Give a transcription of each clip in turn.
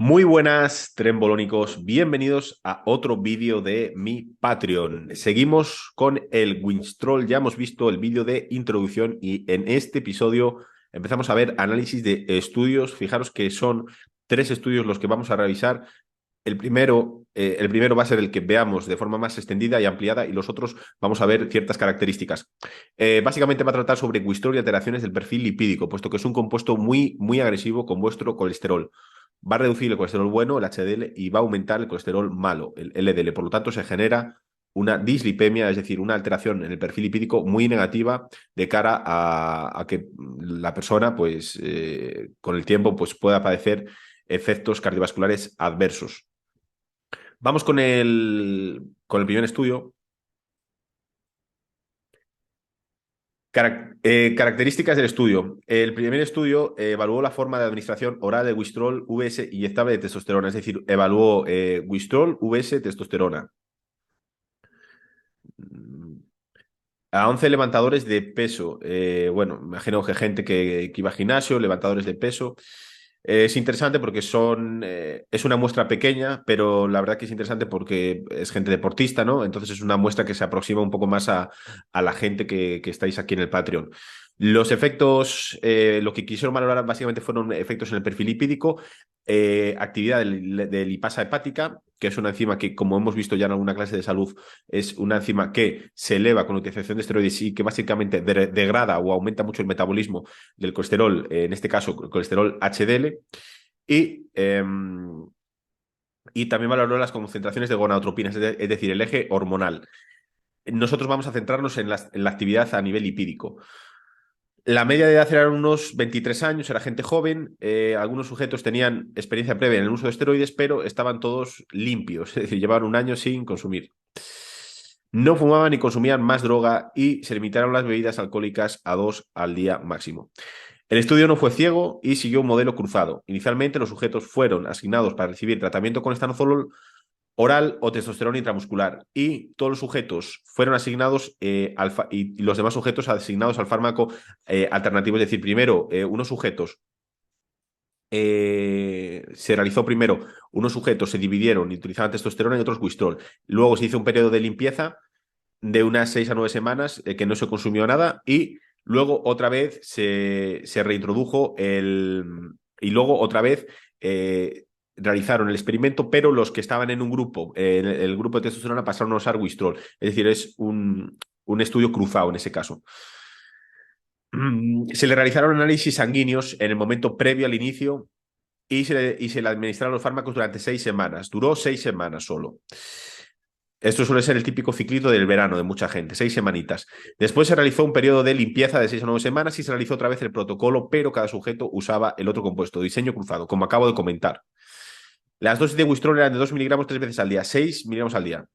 Muy buenas, trembolónicos. Bienvenidos a otro vídeo de mi Patreon. Seguimos con el Winstrol. Ya hemos visto el vídeo de introducción y en este episodio empezamos a ver análisis de estudios. Fijaros que son 3 estudios los que vamos a revisar. El primero va a ser el que veamos de forma más extendida y ampliada y los otros vamos a ver ciertas características. Básicamente va a tratar sobre Winstrol y alteraciones del perfil lipídico, puesto que es un compuesto muy agresivo con vuestro colesterol. Va a reducir el colesterol bueno, el HDL, y va a aumentar el colesterol malo, el LDL. Por lo tanto, se genera una dislipemia, es decir, una alteración en el perfil lipídico muy negativa de cara a que la persona, pues, con el tiempo, pues, pueda padecer efectos cardiovasculares adversos. Vamos con el primer estudio. Características del estudio. El primer estudio evaluó la forma de administración oral de Winstrol, VS inyectable de testosterona, es decir, evaluó Winstrol, VS, testosterona. A 11 levantadores de peso. Bueno, imagino que gente que iba a gimnasio, levantadores de peso. Es interesante porque es una muestra pequeña, pero la verdad que es interesante porque es gente deportista, ¿no? Entonces es una muestra que se aproxima un poco más a la gente que estáis aquí en el Patreon. Los efectos, lo que quisieron valorar básicamente fueron efectos en el perfil lipídico, actividad de lipasa hepática, que es una enzima que, como hemos visto ya en alguna clase de salud, es una enzima que se eleva con la utilización de esteroides y que básicamente degrada o aumenta mucho el metabolismo del colesterol, en este caso el colesterol HDL, y, eh, y también valoró las concentraciones de gonadotropinas, es decir, el eje hormonal. Nosotros vamos a centrarnos en la actividad a nivel lipídico. La media de edad eran unos 23 años, era gente joven. Algunos sujetos tenían experiencia previa en el uso de esteroides, pero estaban todos limpios, es decir, llevaban un año sin consumir. No fumaban ni consumían más droga y se limitaron las bebidas alcohólicas a 2 al día máximo. El estudio no fue ciego y siguió un modelo cruzado. Inicialmente, los sujetos fueron asignados para recibir tratamiento con estanozolol oral o testosterona intramuscular y todos los sujetos fueron asignados y los demás sujetos asignados al fármaco alternativo. Es decir, primero unos sujetos se realizó primero, unos sujetos se dividieron y utilizaban testosterona y otros Winstrol. Luego se hizo un periodo de limpieza de unas 6 a 9 semanas que no se consumió nada y luego otra vez se reintrodujo y luego otra vez realizaron el experimento, pero los que estaban en un grupo, en el grupo de testosterona, pasaron a usar Winstrol. Es decir, es un estudio cruzado en ese caso. Se le realizaron análisis sanguíneos en el momento previo al inicio y se le administraron los fármacos durante 6 semanas. Duró 6 semanas solo. Esto suele ser el típico ciclito del verano de mucha gente, 6 semanitas. Después se realizó un periodo de limpieza de 6 a 9 semanas y se realizó otra vez el protocolo, pero cada sujeto usaba el otro compuesto, diseño cruzado, como acabo de comentar. Las dosis de Winstrol eran de 2 miligramos 3 veces al día, 6 miligramos al día.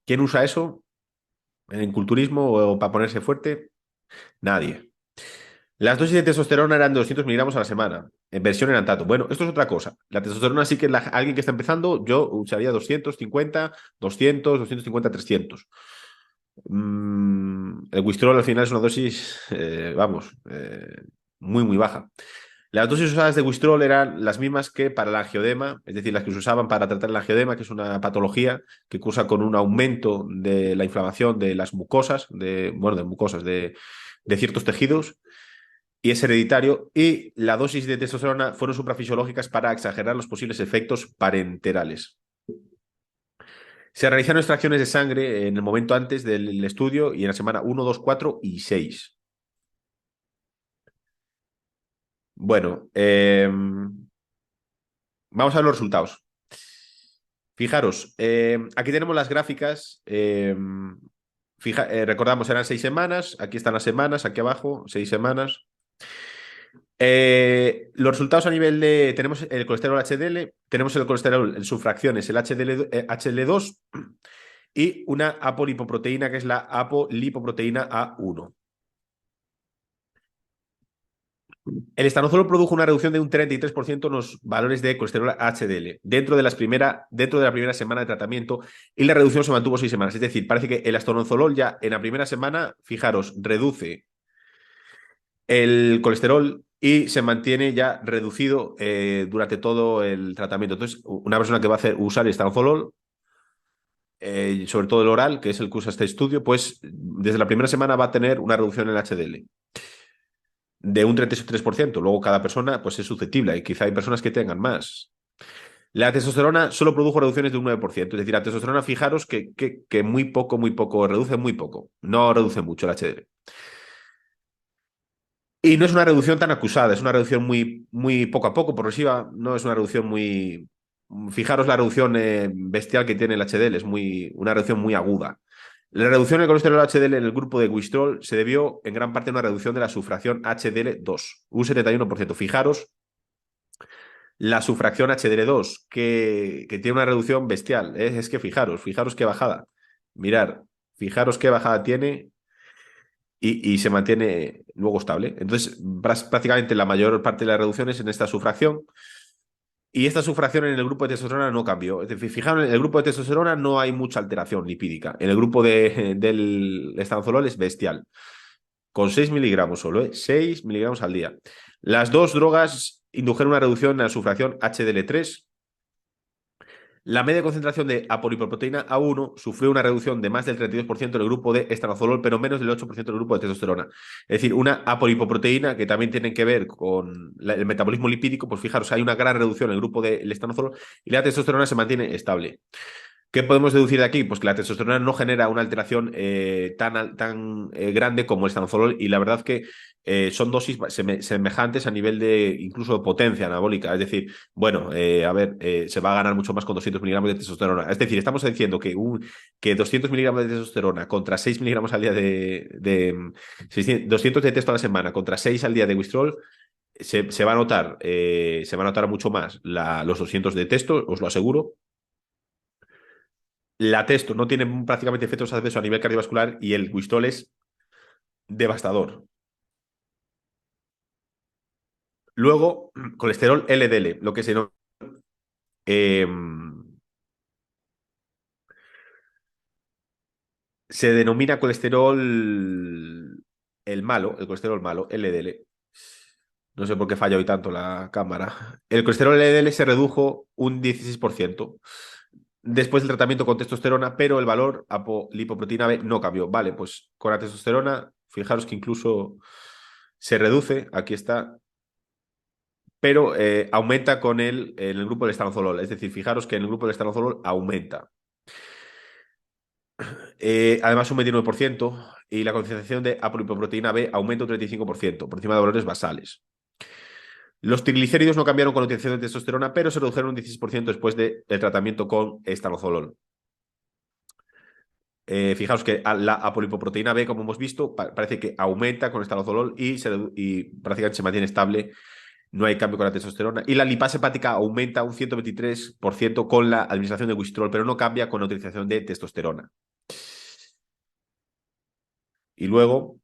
¿Quién usa eso en culturismo o para ponerse fuerte? Nadie. Las dosis de testosterona eran de 200 miligramos a la semana. En versión en tanto. Bueno, esto es otra cosa. La testosterona sí que alguien que está empezando, yo usaría 250, 200, 250, 300. El Winstrol al final es una dosis, vamos, muy baja. Las dosis usadas de Winstrol eran las mismas que para el angioedema, es decir, las que se usaban para tratar el angioedema, que es una patología que cursa con un aumento de la inflamación de las mucosas, de ciertos tejidos, y es hereditario. Y la dosis de testosterona fueron suprafisiológicas para exagerar los posibles efectos parenterales. Se realizaron extracciones de sangre en el momento antes del estudio y en la semana 1, 2, 4 y 6. Bueno, vamos a ver los resultados. Fijaros, aquí tenemos las gráficas. Recordamos, eran 6 semanas. Aquí están las semanas, aquí abajo, 6 semanas. Los resultados a nivel de. Tenemos el colesterol HDL, tenemos el colesterol en sus fracciones, el HDL2 y una apolipoproteína que es la apolipoproteína A1. El estanozolo produjo una reducción de un 33% en los valores de colesterol HDL dentro de la primera semana de tratamiento y la reducción se mantuvo 6 semanas. Es decir, parece que el estanozolol ya en la primera semana, fijaros, reduce el colesterol y se mantiene ya reducido durante todo el tratamiento. Entonces, una persona que va a usar estanozolol, sobre todo el oral, que es el que usa este estudio, pues desde la primera semana va a tener una reducción en el HDL de un 33%. Luego cada persona pues, es susceptible y quizá hay personas que tengan más. La testosterona solo produjo reducciones de un 9%. Es decir, la testosterona, fijaros que muy poco, reduce muy poco. No reduce mucho el HDL. Y no es una reducción tan acusada, es una reducción muy poco a poco, progresiva, no es una reducción muy... Fijaros la reducción bestial que tiene el HDL, es una reducción muy aguda. La reducción del colesterol HDL en el grupo de Wistrol se debió en gran parte a una reducción de la sufracción HDL2, un 71%. Fijaros la sufracción HDL2, que tiene una reducción bestial. Es que fijaros qué bajada. Mirar, fijaros qué bajada tiene y se mantiene luego estable. Entonces, prácticamente la mayor parte de las reducciones en esta sufracción. Y esta sufracción en el grupo de testosterona no cambió. Es decir, fijaros, en el grupo de testosterona no hay mucha alteración lipídica. En el grupo del estanozolol es bestial. Con 6 miligramos solo, 6 miligramos al día. Las dos drogas indujeron una reducción en la sufracción HDL3. La media concentración de apolipoproteína A1 sufrió una reducción de más del 32% en el grupo de estanozolol, pero menos del 8% en el grupo de testosterona. Es decir, una apolipoproteína que también tiene que ver con el metabolismo lipídico, pues fijaros, hay una gran reducción en el grupo del estanozolol y la testosterona se mantiene estable. ¿Qué podemos deducir de aquí? Pues que la testosterona no genera una alteración tan grande como el estanozolol y la verdad que son dosis semejantes a nivel de incluso de potencia anabólica. Es decir, bueno, a ver, se va a ganar mucho más con 200 miligramos de testosterona. Es decir, estamos diciendo que 200 miligramos de testosterona contra 6 miligramos al día 200 de testo a la semana contra 6 al día de Wistrol se va a notar, se va a notar mucho más los 200 de testo, os lo aseguro. La testo no tiene prácticamente efectos adversos a nivel cardiovascular y el Wistol es devastador. Luego, colesterol LDL, lo que eh, se denomina colesterol el malo, el colesterol malo, LDL. No sé por qué falla hoy tanto la cámara. El colesterol LDL se redujo un 16% después del tratamiento con testosterona, pero el valor apolipoproteína B no cambió. Vale, pues con la testosterona, fijaros que incluso se reduce, aquí está, pero aumenta en el grupo del estanozolol. Es decir, fijaros que en el grupo del estanozolol aumenta. Además, un 29% y la concentración de apolipoproteína B aumenta un 35%, por encima de valores basales. Los triglicéridos no cambiaron con la utilización de testosterona, pero se redujeron un 16% después del tratamiento con estanozolol. Fijaos que la apolipoproteína B, como hemos visto, parece que aumenta con estanozolol y prácticamente se mantiene estable. No hay cambio con la testosterona. Y la lipasa hepática aumenta un 123% con la administración de Wistrol, pero no cambia con la utilización de testosterona. Y luego,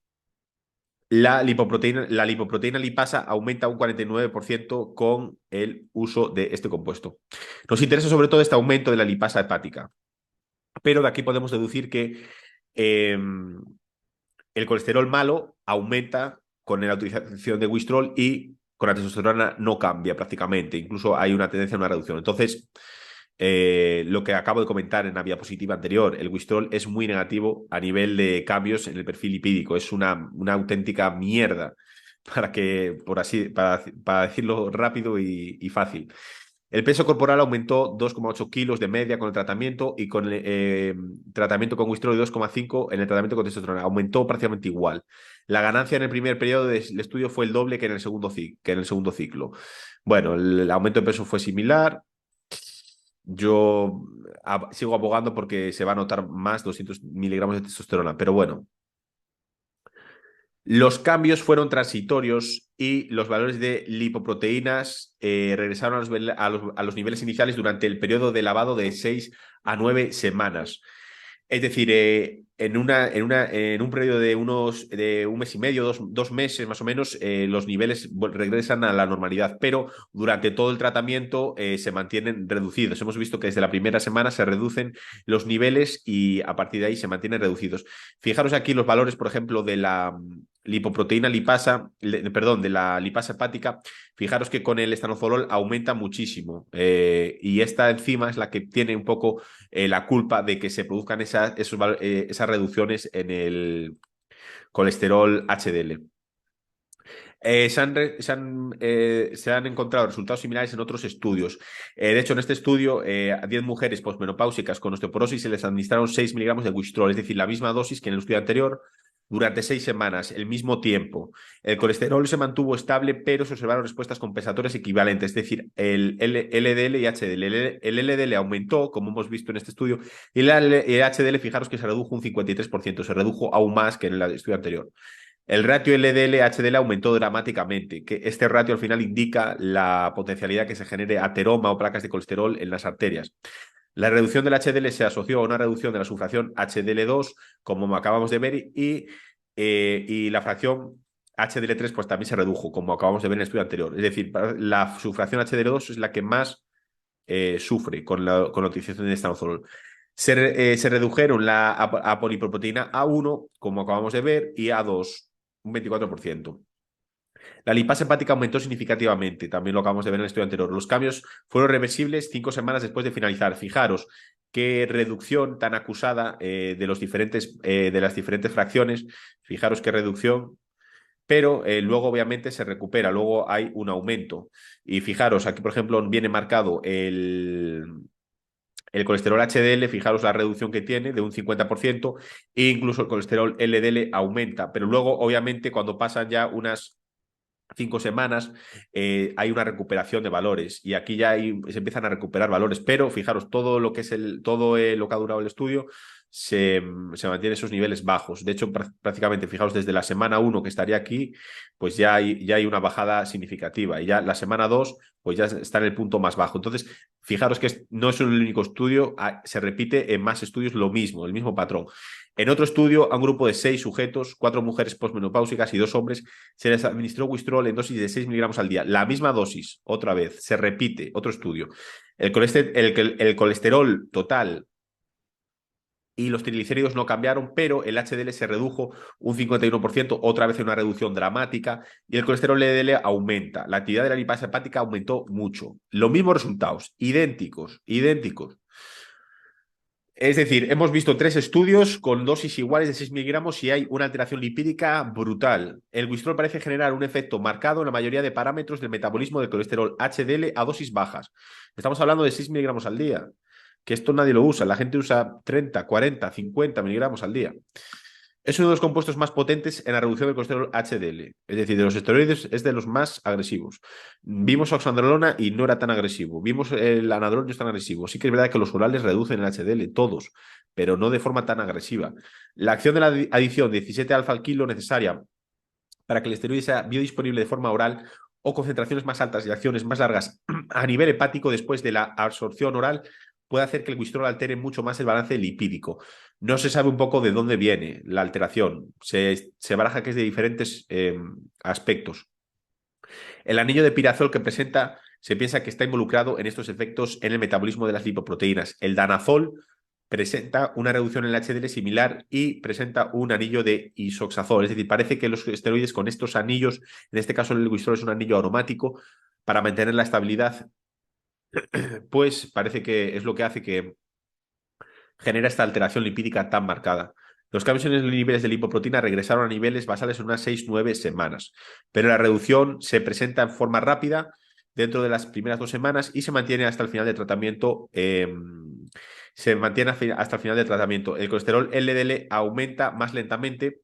la lipoproteína lipasa aumenta un 49% con el uso de este compuesto. Nos interesa sobre todo este aumento de la lipasa hepática. Pero de aquí podemos deducir que el colesterol malo aumenta con la utilización de Wistrol y con la testosterona no cambia prácticamente. Incluso hay una tendencia a una reducción. Entonces, lo que acabo de comentar en la diapositiva anterior, el Wistrol es muy negativo a nivel de cambios en el perfil lipídico. Es una auténtica mierda para decirlo rápido y fácil. El peso corporal aumentó 2,8 kilos de media con el tratamiento y con el tratamiento con Wistrol 2,5 en el tratamiento con testosterona. Aumentó prácticamente igual. La ganancia en el primer periodo del estudio fue el doble que en el segundo ciclo. Bueno, el aumento de peso fue similar. Yo sigo abogando porque se va a notar más 200 miligramos de testosterona, pero bueno. Los cambios fueron transitorios y los valores de lipoproteínas regresaron a los niveles iniciales durante el periodo de lavado de 6 a 9 semanas. Es decir, en un periodo de un mes y medio, dos meses más o menos, los niveles regresan a la normalidad, pero durante todo el tratamiento se mantienen reducidos. Hemos visto que desde la primera semana se reducen los niveles y a partir de ahí se mantienen reducidos. Fijaros aquí los valores, por ejemplo, lipoproteína lipasa, perdón, de la lipasa hepática, fijaros que con el estanozolol aumenta muchísimo. Y esta enzima es la que tiene un poco la culpa de que se produzcan esas reducciones en el colesterol HDL. Se han encontrado resultados similares en otros estudios. De hecho, en este estudio, a 10 mujeres posmenopáusicas con osteoporosis se les administraron 6 miligramos de Wistrol, es decir, la misma dosis que en el estudio anterior, durante 6 semanas, el mismo tiempo. El colesterol se mantuvo estable, pero se observaron respuestas compensatorias equivalentes, es decir, el LDL y HDL. El LDL aumentó, como hemos visto en este estudio, y el HDL, fijaros que se redujo un 53%, se redujo aún más que en el estudio anterior. El ratio LDL-HDL aumentó dramáticamente, que este ratio al final indica la potencialidad que se genere ateroma o placas de colesterol en las arterias. La reducción del HDL se asoció a una reducción de la sufracción HDL2, como acabamos de ver, y la fracción HDL3 pues también se redujo, como acabamos de ver en el estudio anterior. Es decir, la sufracción HDL2 es la que más sufre con la utilización de estanozolol. Se redujeron la apolipoproteína A1, como acabamos de ver, y A2, un 24%. La lipasa hepática aumentó significativamente, también lo acabamos de ver en el estudio anterior. Los cambios fueron reversibles 5 semanas después de finalizar. Fijaros qué reducción tan acusada de las diferentes fracciones. Fijaros qué reducción, pero luego obviamente se recupera, luego hay un aumento. Y fijaros, aquí por ejemplo viene marcado el colesterol HDL, fijaros la reducción que tiene de un 50%, e incluso el colesterol LDL aumenta, pero luego obviamente cuando pasan ya unas 5 semanas hay una recuperación de valores y aquí ya se empiezan a recuperar valores, pero fijaros, todo lo que es lo que ha durado el estudio se mantiene esos niveles bajos. De hecho, prácticamente, fijaros, desde la semana 1 que estaría aquí, pues ya hay una bajada significativa y ya la semana 2 pues ya está en el punto más bajo. Entonces, fijaros que no es el único estudio, se repite en más estudios lo mismo, el mismo patrón. En otro estudio, a un grupo de 6 sujetos, 4 mujeres posmenopáusicas y 2 hombres, se les administró Wistrol en dosis de 6 miligramos al día. La misma dosis, otra vez, se repite, otro estudio. El colesterol total y los triglicéridos no cambiaron, pero el HDL se redujo un 51%, otra vez en una reducción dramática, y el colesterol LDL aumenta. La actividad de la lipasa hepática aumentó mucho. Los mismos resultados, idénticos, idénticos. Es decir, hemos visto 3 estudios con dosis iguales de 6 miligramos y hay una alteración lipídica brutal. El Wistrol parece generar un efecto marcado en la mayoría de parámetros del metabolismo del colesterol HDL a dosis bajas. Estamos hablando de 6 miligramos al día, que esto nadie lo usa. La gente usa 30, 40, 50 miligramos al día. Es uno de los compuestos más potentes en la reducción del colesterol HDL. Es decir, de los esteroides es de los más agresivos. Vimos oxandrolona y no era tan agresivo. Vimos el anadrol y no es tan agresivo. Sí que es verdad que los orales reducen el HDL, todos, pero no de forma tan agresiva. La acción de la adición de 17 alfa al kilo necesaria para que el esteroide sea biodisponible de forma oral o concentraciones más altas y acciones más largas a nivel hepático después de la absorción oral puede hacer que el Wistrol altere mucho más el balance lipídico. No se sabe un poco de dónde viene la alteración. Se baraja que es de diferentes aspectos. El anillo de pirazol que presenta se piensa que está involucrado en estos efectos en el metabolismo de las lipoproteínas. El danazol presenta una reducción en el HDL similar y presenta un anillo de isoxazol. Es decir, parece que los esteroides con estos anillos, en este caso el Wistrol es un anillo aromático, para mantener la estabilidad, pues parece que es lo que hace que genera esta alteración lipídica tan marcada. Los cambios en los niveles de lipoproteína regresaron a niveles basales en unas 6-9 semanas, pero la reducción se presenta en forma rápida dentro de las primeras 2 semanas y se mantiene hasta el final del tratamiento. Hasta el final del tratamiento. El colesterol LDL aumenta más lentamente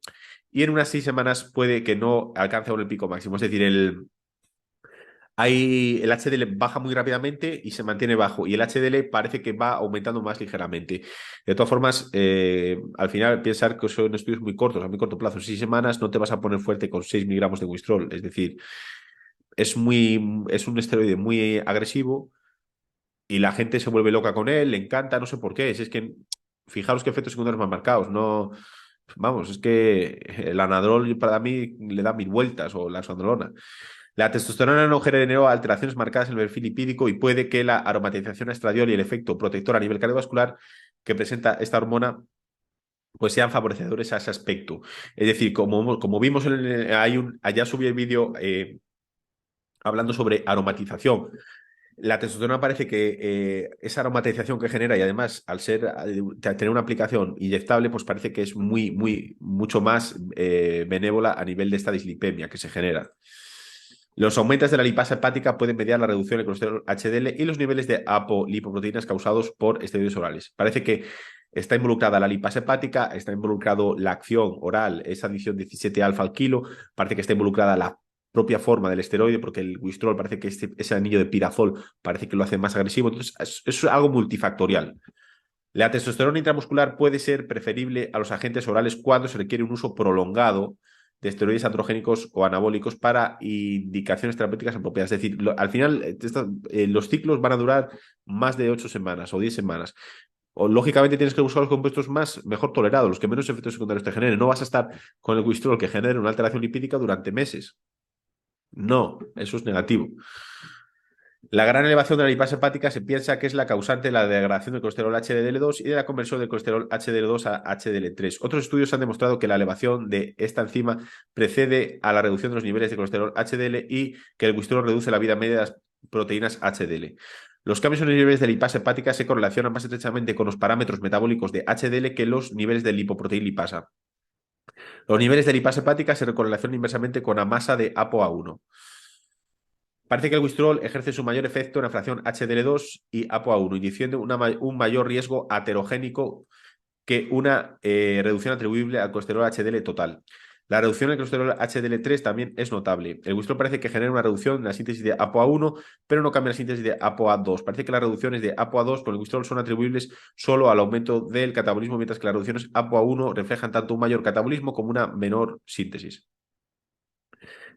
y en unas 6 semanas puede que no alcance aún el pico máximo. Es decir, el HDL baja muy rápidamente y se mantiene bajo, y el HDL parece que va aumentando más ligeramente. De todas formas, al final pensar que son estudios muy cortos, a muy corto plazo, 6 semanas, no te vas a poner fuerte con 6 miligramos de Wistrol. Es decir, es un esteroide muy agresivo y la gente se vuelve loca con él, le encanta, no sé por qué. Es que fijaros qué efectos secundarios más marcados. No, vamos, es que el anadrol para mí le da 1000 vueltas, o la oxandrolona. La testosterona no generó alteraciones marcadas en el perfil lipídico y puede que la aromatización a estradiol y el efecto protector a nivel cardiovascular que presenta esta hormona pues sean favorecedores a ese aspecto. Es decir, como vimos, allá subí el vídeo hablando sobre aromatización. La testosterona parece que esa aromatización que genera y además al tener una aplicación inyectable, pues parece que es mucho más benévola a nivel de esta dislipemia que se genera. Los aumentos de la lipasa hepática pueden mediar la reducción del colesterol HDL y los niveles de apolipoproteínas causados por esteroides orales. Parece que está involucrada la lipasa hepática, está involucrado la acción oral, esa adición 17-alfa al kilo, parece que está involucrada la propia forma del esteroide, porque el Wistrol parece que ese anillo de pirazol parece que lo hace más agresivo. Entonces, es algo multifactorial. La testosterona intramuscular puede ser preferible a los agentes orales cuando se requiere un uso prolongado de esteroides androgénicos o anabólicos para indicaciones terapéuticas apropiadas. Es decir, al final los ciclos van a durar más de 8 semanas o 10 semanas. O, lógicamente tienes que buscar los compuestos mejor tolerados, los que menos efectos secundarios te generen. No vas a estar con el Wistrol que genere una alteración lipídica durante meses. No, eso es negativo. La gran elevación de la lipasa hepática se piensa que es la causante de la degradación del colesterol HDL2 y de la conversión del colesterol HDL2 a HDL3. Otros estudios han demostrado que la elevación de esta enzima precede a la reducción de los niveles de colesterol HDL y que el Wistrol reduce la vida media de las proteínas HDL. Los cambios en los niveles de lipasa hepática se correlacionan más estrechamente con los parámetros metabólicos de HDL que los niveles de lipoproteína lipasa. Los niveles de lipasa hepática se correlacionan inversamente con la masa de ApoA1. Parece que el Wistrol ejerce su mayor efecto en la fracción HDL2 y ApoA1, induciendo un mayor riesgo aterogénico que una reducción atribuible al colesterol HDL total. La reducción del colesterol HDL3 también es notable. El Wistrol parece que genera una reducción en la síntesis de ApoA1, pero no cambia la síntesis de ApoA2. Parece que las reducciones de ApoA2 con el Wistrol son atribuibles solo al aumento del catabolismo, mientras que las reducciones ApoA1 reflejan tanto un mayor catabolismo como una menor síntesis.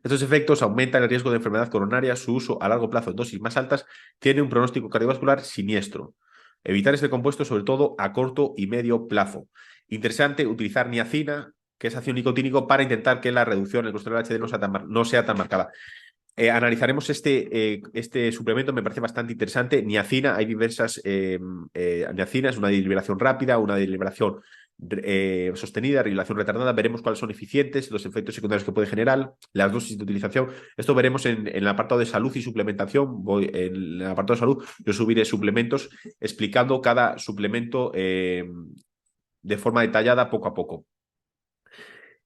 Estos efectos aumentan el riesgo de enfermedad coronaria. Su uso a largo plazo en dosis más altas tiene un pronóstico cardiovascular siniestro. Evitar este compuesto, sobre todo a corto y medio plazo. Interesante utilizar niacina, que es ácido nicotínico, para intentar que la reducción del colesterol HDL no sea tan marcada. Analizaremos este suplemento, me parece bastante interesante. Niacina, hay diversas niacinas, una de liberación rápida, una de liberación sostenida, liberación retardada. Veremos cuáles son eficientes, los efectos secundarios que puede generar, las dosis de utilización. Esto veremos en el apartado de salud y suplementación. En el apartado de salud yo subiré suplementos explicando cada suplemento de forma detallada poco a poco.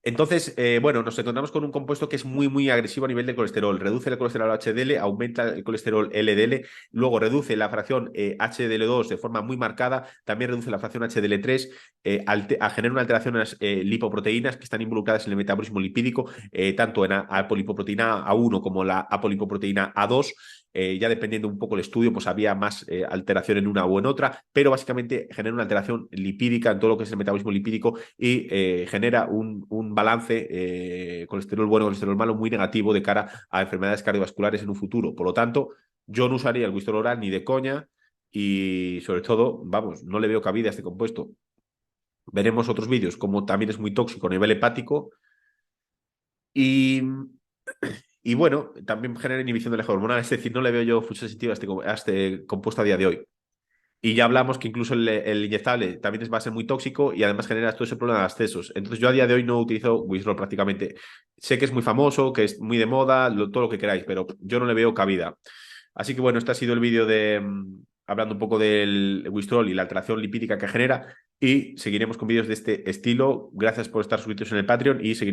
Entonces, bueno, nos encontramos con un compuesto que es muy agresivo a nivel de colesterol. Reduce el colesterol HDL, aumenta el colesterol LDL, luego reduce la fracción HDL2 de forma muy marcada, también reduce la fracción HDL3, genera una alteración en las lipoproteínas que están involucradas en el metabolismo lipídico, tanto en apolipoproteína A1 como la apolipoproteína A2. Ya dependiendo un poco el estudio, pues había más alteración en una o en otra, pero básicamente genera una alteración lipídica en todo lo que es el metabolismo lipídico y genera un balance colesterol bueno, colesterol malo muy negativo de cara a enfermedades cardiovasculares en un futuro. Por lo tanto, yo no usaría el Wistrol oral ni de coña y sobre todo, vamos, no le veo cabida a este compuesto. Veremos otros vídeos como también es muy tóxico a nivel hepático y bueno, también genera inhibición del eje hormonal, es decir, no le veo yo mucho sentido a este compuesto a día de hoy. Y ya hablamos que incluso el inyectable también va a ser muy tóxico y además genera todo ese problema de excesos. Entonces yo a día de hoy no utilizo Wistrol prácticamente. Sé que es muy famoso, que es muy de moda, todo lo que queráis, pero yo no le veo cabida. Así que bueno, este ha sido el vídeo de hablando un poco del Wistrol y la alteración lipídica que genera y seguiremos con vídeos de este estilo. Gracias por estar suscritos en el Patreon y seguiremos